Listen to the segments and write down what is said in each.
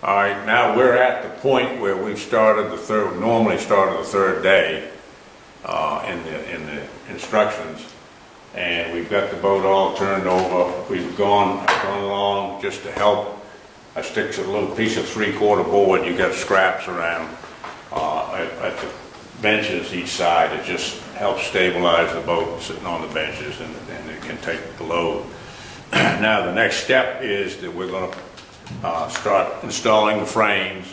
All right, now we're at the point where we've started the third, normally started the third day in the instructions, and we've got the boat all turned over. We've gone along just to help. I stick a little piece of 3/4 board. You got scraps around at the benches each side. It just helps stabilize the boat sitting on the benches, and it can take the load. Now the next step is that we're going to start installing the frames,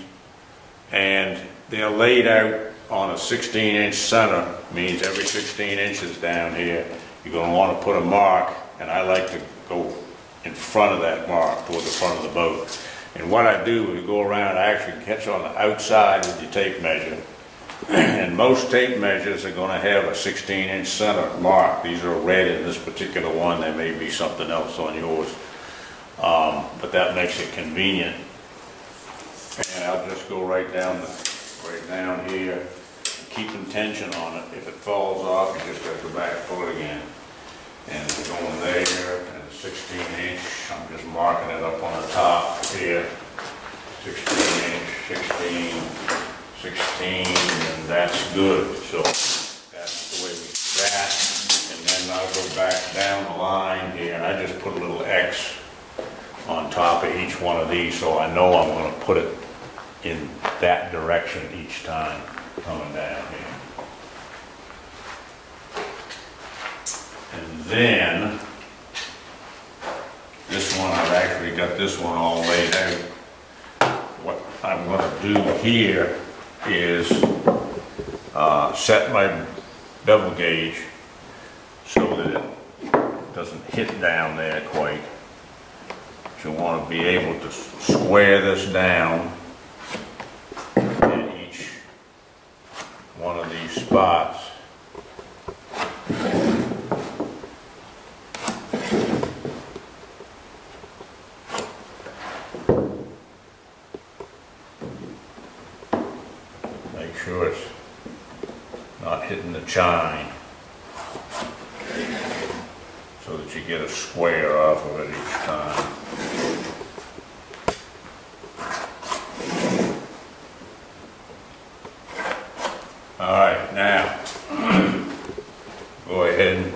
and they're laid out on a 16-inch center. Means every 16 inches down here you're going to want to put a mark, and I like to go in front of that mark toward the front of the boat. And what I do is go around, I actually catch on the outside with your tape measure, and most tape measures are going to have a 16-inch center mark. These are red in this particular one. There may be something else on yours. But that makes it convenient. And I'll just go right down here, keeping tension on it. If it falls off, you just have to go back and pull it again. And it's going there, and 16-inch. I'm just marking it up on the top here. 16-inch, 16, 16, and that's good. So that's the way we do that. And then I'll go back down the line here, and I just put a little X on top of each one of these, so I know I'm going to put it in that direction each time coming down here. And then this one, I've actually got this one all laid out. What I'm going to do here is set my bevel gauge so that it doesn't hit down there quite. You want to be able to square this down at each one of these spots. Make sure it's not hitting the chine, so that you get a square off of it each time. Alright, now go ahead and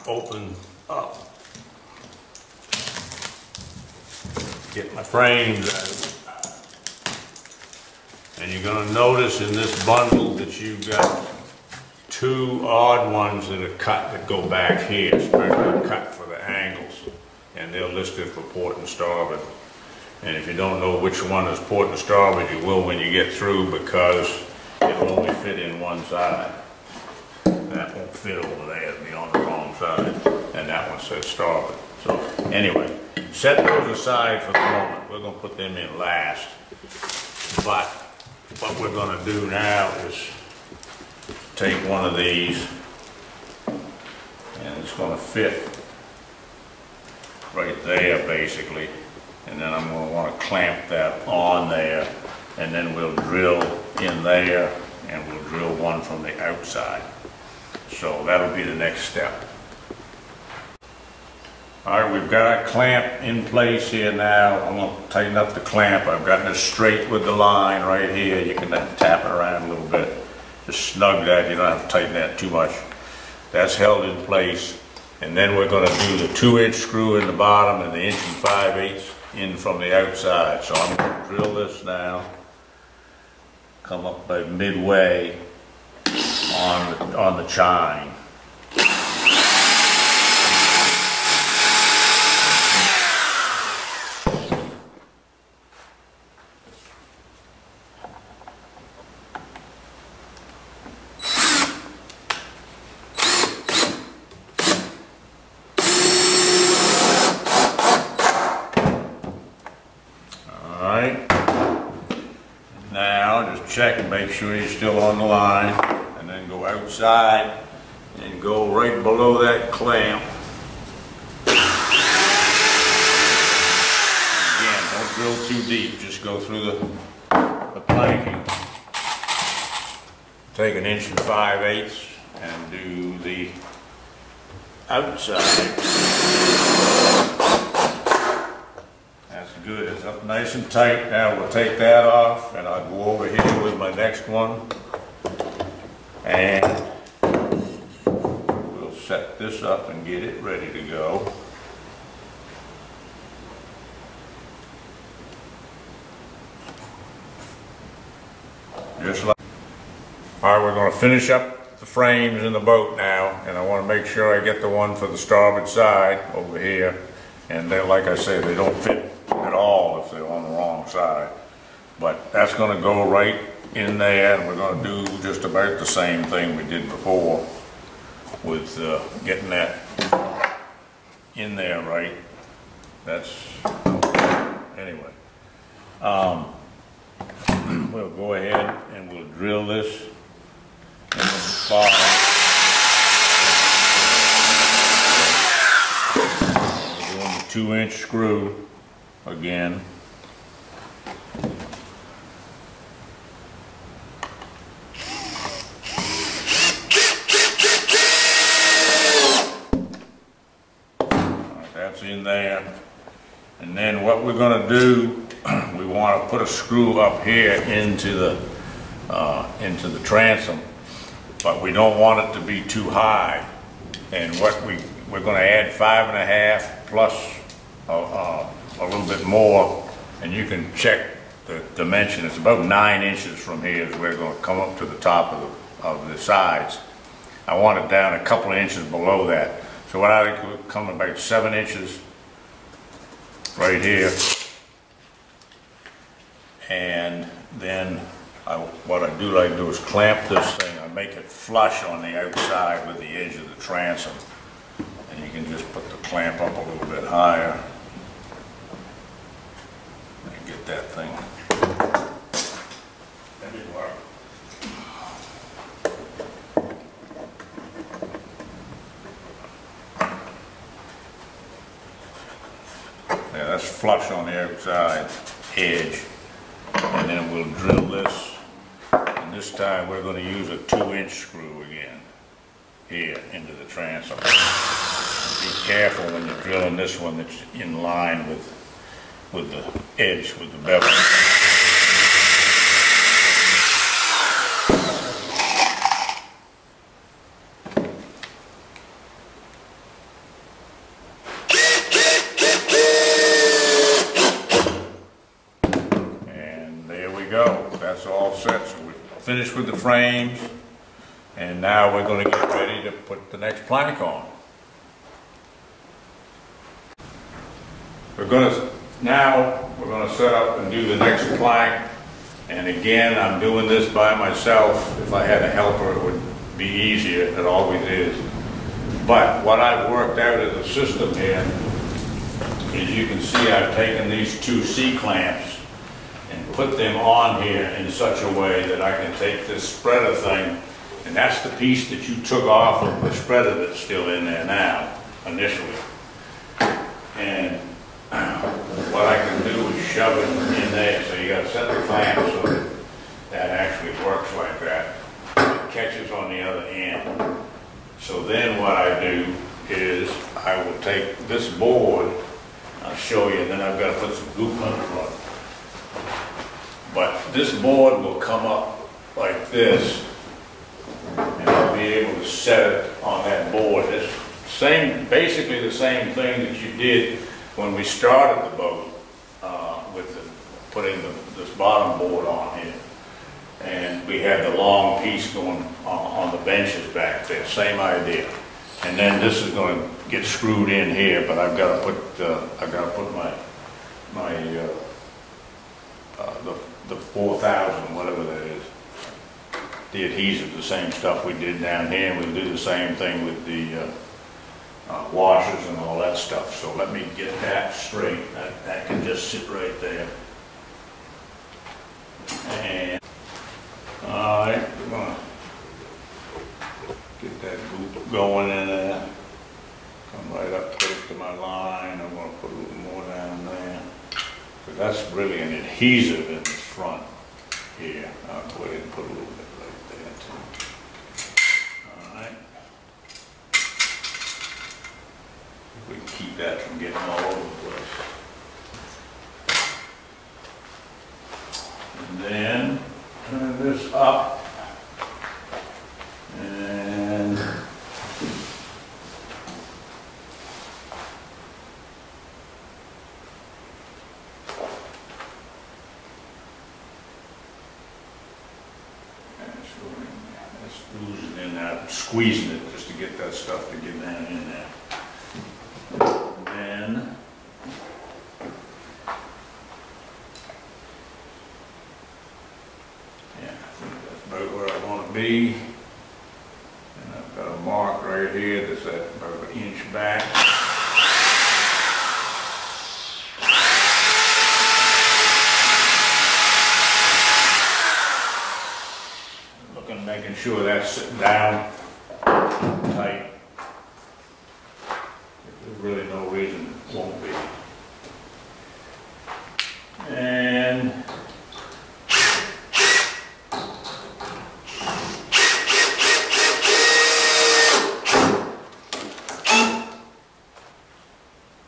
open up. Get my frames out. And you're going to notice in this bundle that you've got two odd ones that are cut that go back here, especially cut for the angles. And they're listed for port and starboard. And if you don't know which one is port and starboard, you will when you get through, because it'll only fit in one side. That won't fit over there, it'll be on the wrong side. And that one says starboard. So anyway, set those aside for the moment. We're going to put them in last. But what we're going to do now is take one of these, and it's going to fit right there basically. And then I'm going to want to clamp that on there, and then we'll drill in there, and we'll drill one from the outside. So that'll be the next step. Alright, we've got our clamp in place here now. I'm going to tighten up the clamp. I've gotten it straight with the line right here. You can tap it around a little bit. Just snug that. You don't have to tighten that too much. That's held in place. And then we're going to do the 2-inch screw in the bottom and the 1 5/8 in from the outside. So I'm going to drill this now. Come up by midway on the chine. Now just check and make sure you're still on the line, and then go outside and go right below that clamp. Again, don't drill too deep, just go through the planking. Take 1 5/8 and do the outside. That's Good, it's up nice and tight. Now we'll take that off and I'll go over here with my next one. And we'll set this up and get it ready to go. Just like, all right, we're going to finish up the frames in the boat now, and I want to make sure I get the one for the starboard side over here. And then, like I say, they don't fit at all if they're on the wrong side. But that's going to go right in there, and we're going to do just about the same thing we did before with getting that in there right. That's, anyway. We'll go ahead and we'll drill this in the bottom. We're doing the 2-inch screw again. That's in there. And then what we're going to do, we want to put a screw up here into the transom, but we don't want it to be too high. And what we're going to add 5.5 plus a little bit more, and you can check the dimension. It's about 9 inches from here is where we're going to come up to the top of the sides. I want it down a couple of inches below that. So what I think will come about 7 inches right here. And then what I do like to do is clamp this thing. I make it flush on the outside with the edge of the transom. And you can just put the clamp up a little bit higher and get that thing. That didn't work. Yeah, that's flush on the outside edge. And then we'll drill this, and this time we're going to use a 2-inch screw again here into the transom. Be careful when you're drilling this one that's in line with the edge, with the bevel. That's all set. So we're finished with the frames, and now we're going to get ready to put the next plank on. We're going to set up and do the next plank, and again I'm doing this by myself. If I had a helper it would be easier, it always is. But what I've worked out as a system here is, you can see I've taken these 2 C-clamps and put them on here in such a way that I can take this spreader thing, and that's the piece that you took off of the spreader that's still in there now, initially. And what I can do is shove it in there. So you got to set the clamp so that that actually works like that. It catches on the other end. So then what I do is I will take this board, I'll show you, and then I've got to put some goop on the front. But this board will come up like this, and I'll be able to set it on that board. It's basically the same thing that you did when we started the boat with putting this bottom board on here. And we had the long piece going on the benches back there, same idea. And then this is going to get screwed in here, but I've got to put the 4,000, whatever that is, the adhesive, the same stuff we did down here, and we'll do the same thing with the washers and all that stuff. So let me get that straight. That can just sit right there. And alright, we're going to get that goop going in there. Come right up close to my line. I'm going to put a little more down there. But that's really an adhesive in the front here. I'll go ahead and put a little bit right there too. Alright. We can keep that from getting all over the place. Then turn this up and that's oozing in there, squeezing it just to get that stuff to get down in there. Then about where I want to be, and I've got a mark right here that's at about an inch back. Looking, making sure that's sitting down tight. There's really no reason it won't be. And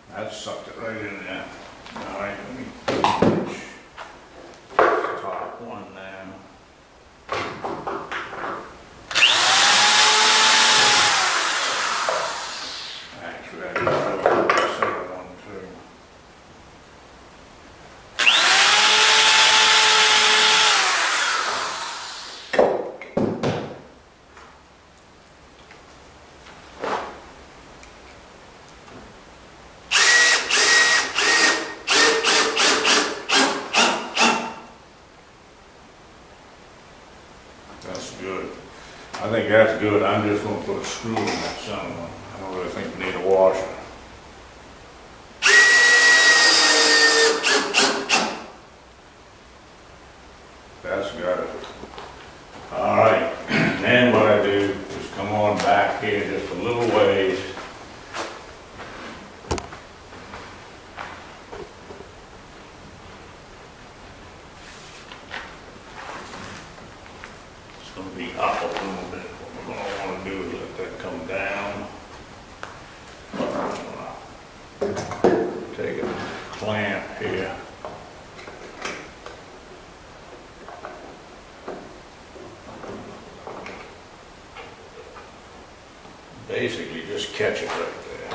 that sucked it right in there. All right, let me push the top one down. Actually, I can throw the center one too. That's good. I think that's good. I'm just going to put a screw in that center one. I don't really think we need a washer. That's got it. All right. Then what I do is come on back here just a little ways. It's going to be up a little bit. What we're going to want to do is let that come down. Take a clamp here. Basically just catch it right there.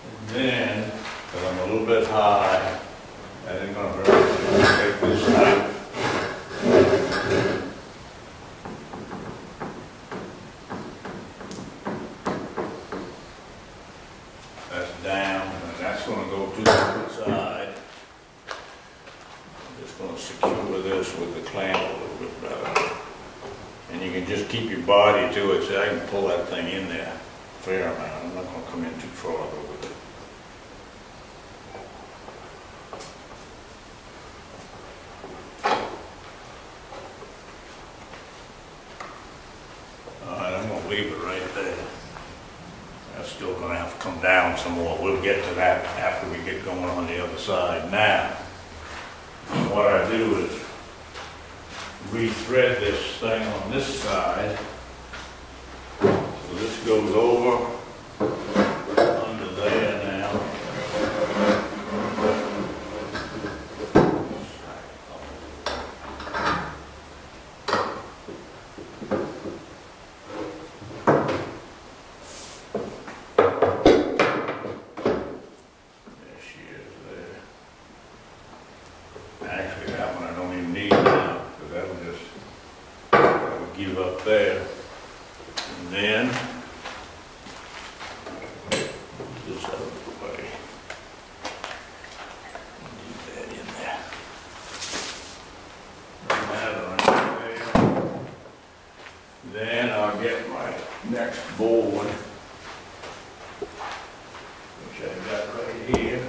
And then, because I'm a little bit high, that ain't going to hurt. Take this knife. That's down, and that's going to go to the other side. I'm just going to secure this with the clamp a little bit better. And you can just keep your body to it, so I can pull that thing in there a fair amount. I'm not going to come in too far with it. Alright, I'm going to leave it right there. That's still going to have to come down some more. We'll get to that after we get going on the other side. Now, what I do is rethread this thing on this side. So this goes over under there now. There she is there. Actually, that one I don't even need now, because that would give up there. And then this out of the way. Leave that in there. Put that right there. Then I'll get my next board, which I got right here.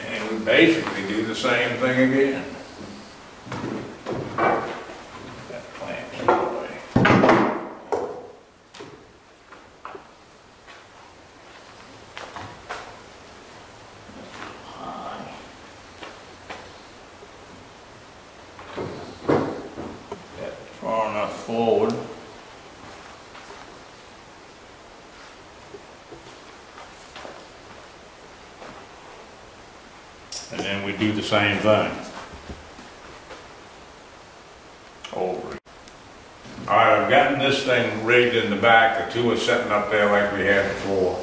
And we basically do the same thing again. That clamp's in the way. High. That's far enough forward. And then we do the same thing. Over. Alright, I've gotten this thing rigged in the back. The two are sitting up there like we had before.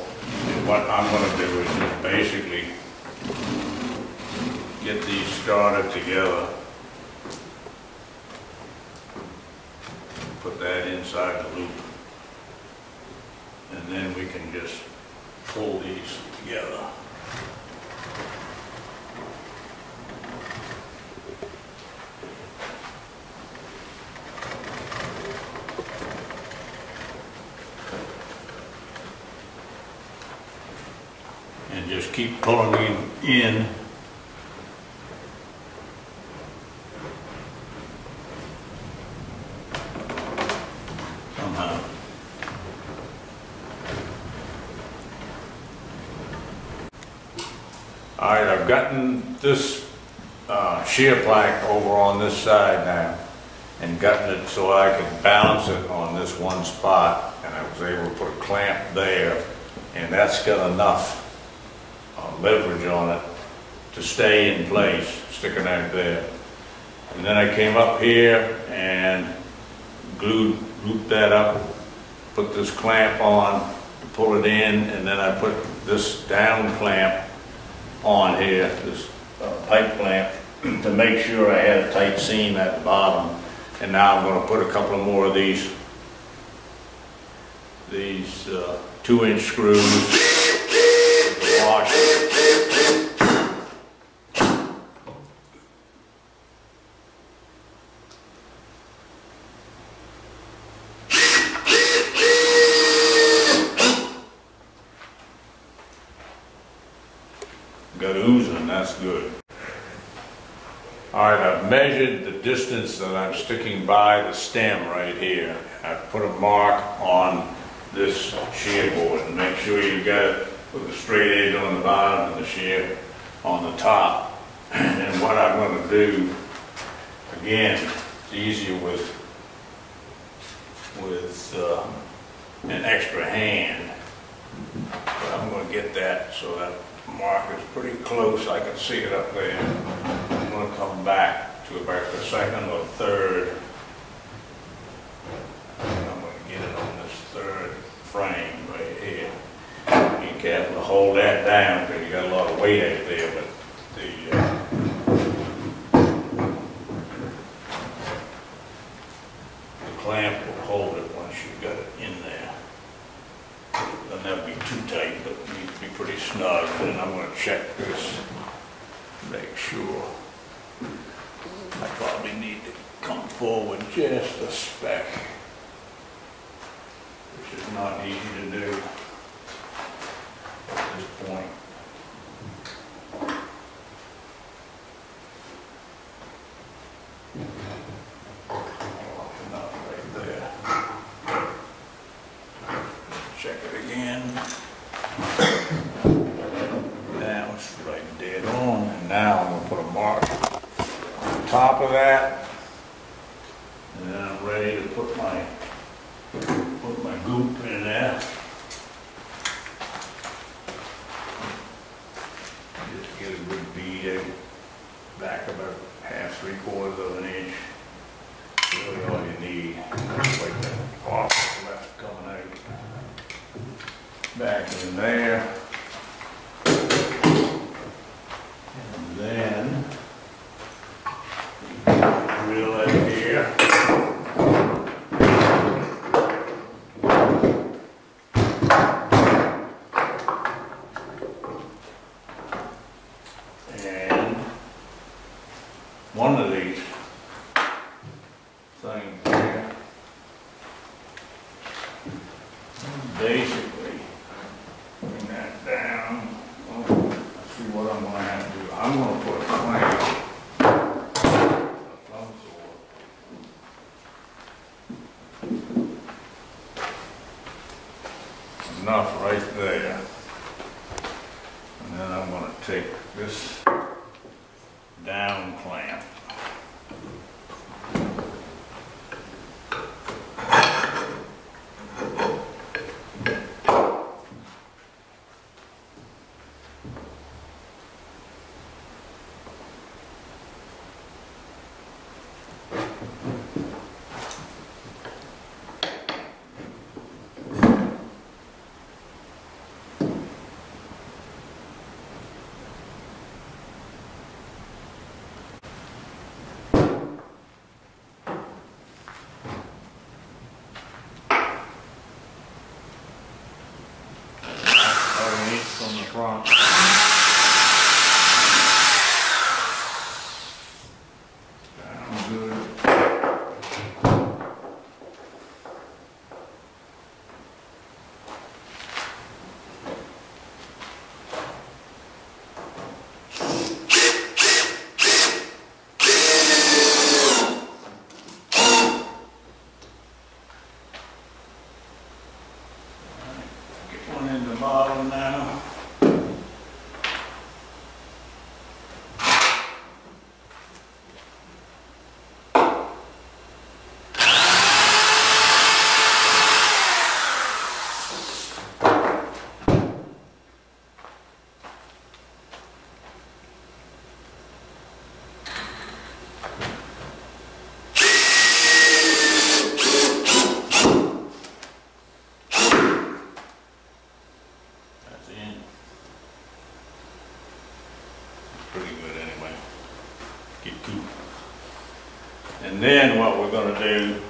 And what I'm going to do is just basically get these started together. Put that inside the loop. And then we can just pull these together. And just keep pulling them in. Somehow. All right, I've gotten this shear plank over on this side now and gotten it so I can balance it on this one spot, and I was able to put a clamp there, and that's got enough leverage on it to stay in place, sticking out there. And then I came up here and looped that up, put this clamp on to pull it in, and then I put this down clamp on here, this pipe clamp, to make sure I had a tight seam at the bottom. And now I'm going to put a couple more of these 2-inch screws. Got oozing, that's good. All right, I've measured the distance that I'm sticking by the stem right here. I've put a mark on this shear board, and make sure you got it with a straight edge on the bottom and the shear on the top. And then what I'm going to do, again, it's easier with an extra hand, but I'm going to get that so that mark is pretty close. I can see it up there. I'm going to come back to about the second or third. And I'm going to get it on this third frame right here. Be careful to hold that down because you got a lot of weight out there, but the clamp will hold it once you've got it in there. It'll never be too tight, but it needs to be pretty snug. And I'm going to check this, make sure. I probably need to come forward just a speck, which is not easy to do at this point. Enough right there. Check it again. Now it's right dead on, and now I'm going to put a mark on the top of that, and then I'm ready to put my goop in there. Just get a good bead out, back about 1/2–3/4 of an inch. Really all you need. Like that off left coming out. Back in there. And then drill it here. And one of these things here, basically bring that down. Oh, let's see what I'm going to have to do. I'm going to put a clamp, a thumb sword. Enough right there. And then I'm going to take this down clamp. on. Sounds good. One in the bottom now. Pretty good anyway. Get two. And then what we're going to do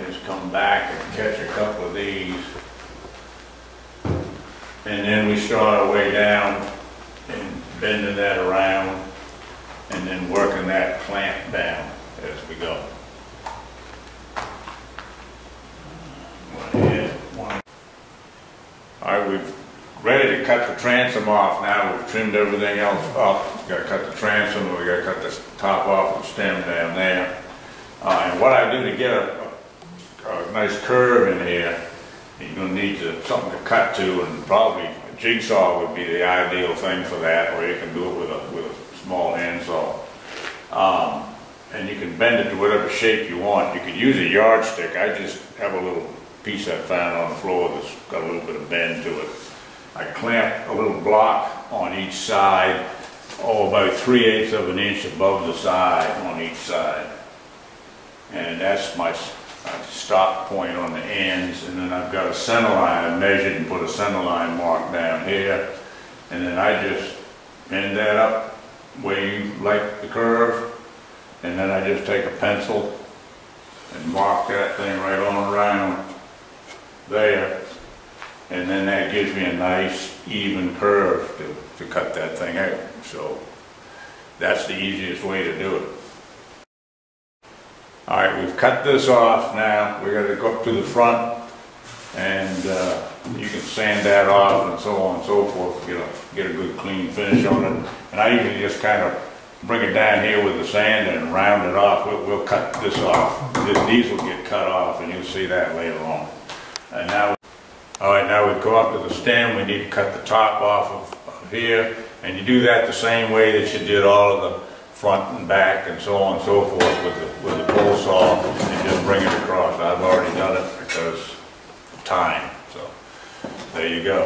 is come back and catch a couple of these. And then we start our way down and bending that around and then working that clamp down as we go. All right, we've ready to cut the transom off now. We've trimmed everything else up. We've got to cut the transom, we've got to cut the top off the stem down there. And what I do to get a nice curve in here, you're going to need something to cut to, and probably a jigsaw would be the ideal thing for that, or you can do it with a small handsaw. And you can bend it to whatever shape you want. You could use a yardstick. I just have a little piece I found on the floor that's got a little bit of bend to it. I clamp a little block on each side, about 3/8 of an inch above the side on each side. And that's my stop point on the ends. And then I've got a center line. I measured and put a center line mark down here. And then I just bend that up where you like the curve. And then I just take a pencil and mark that thing right on around there. And then that gives me a nice even curve to cut that thing out. So that's the easiest way to do it. All right, we've cut this off now. We're going to go up to the front, and you can sand that off and so on and so forth, get a good clean finish on it. And I usually just kind of bring it down here with the sand and round it off. We'll cut this off. These will get cut off, and you'll see that later on. And now, all right, now we go up to the stem. We need to cut the top off of here, and you do that the same way that you did all of the front and back and so on and so forth with the pole saw, and just bring it across. I've already done it because of time. So there you go.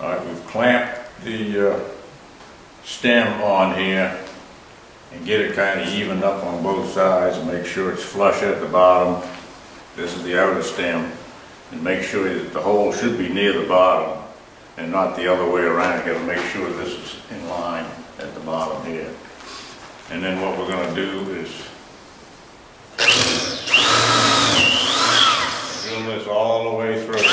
All right, we've clamped the stem on here and get it kind of evened up on both sides and make sure it's flush at the bottom. This is the outer stem, and make sure that the hole should be near the bottom and not the other way around. You got to make sure this is in line at the bottom here. And then what we're going to do is drill this all the way through.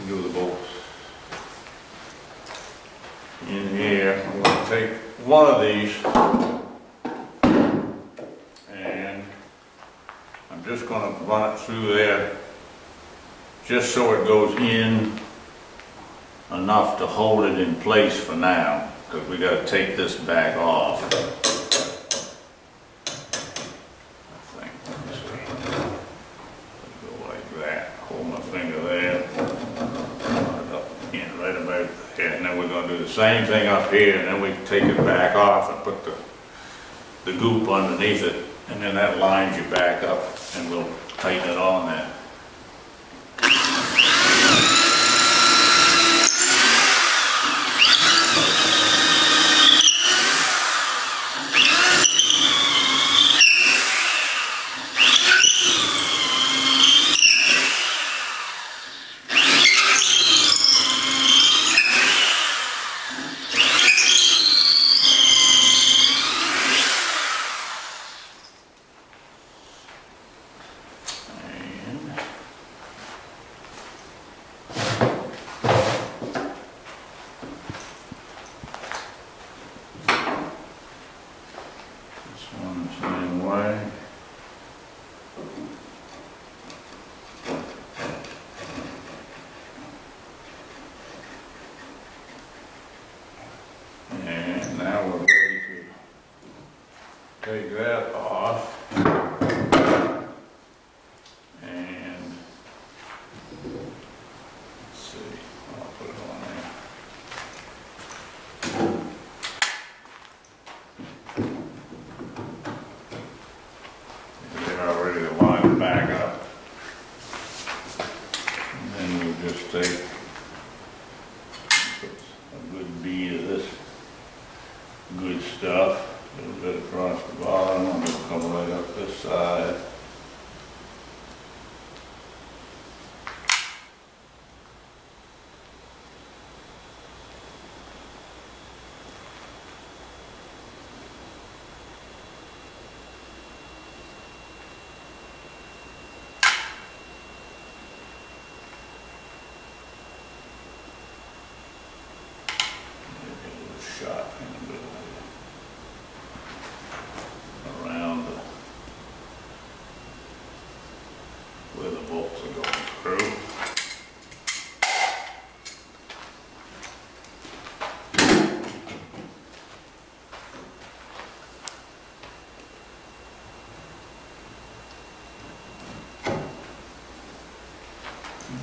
Do the bolts in here. I'm going to take one of these and I'm just going to run it through there just so it goes in enough to hold it in place for now, because we got to take this back off. Same thing up here, and then we take it back off and put the goop underneath it, And then that lines you back up, and we'll tighten it on there. And now we're ready to take that off. And let's see, I'll put it on there. They're already to line it back up. And then we'll just take a good bead of this good stuff, a little bit across the bottom, and we'll come right up this side. Shot in the middle around where the bolts are going through.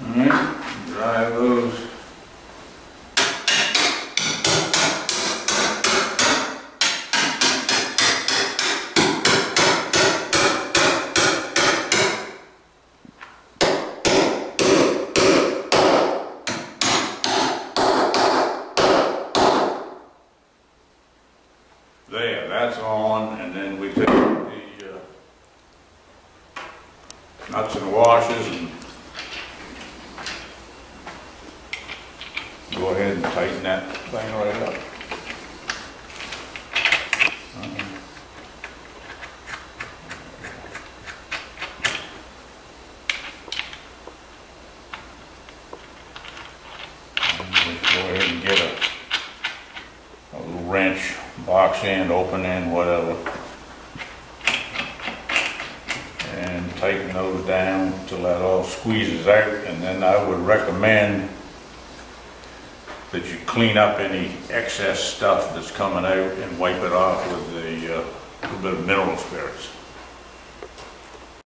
All right, drive those. There, that's on, and then we take the nuts and washers and go ahead and tighten that thing right up. And just go ahead and get a little wrench, box end, open end, whatever, and tighten those down until that all squeezes out. And then I would recommend that you clean up any excess stuff that's coming out and wipe it off with a little bit of mineral spirits.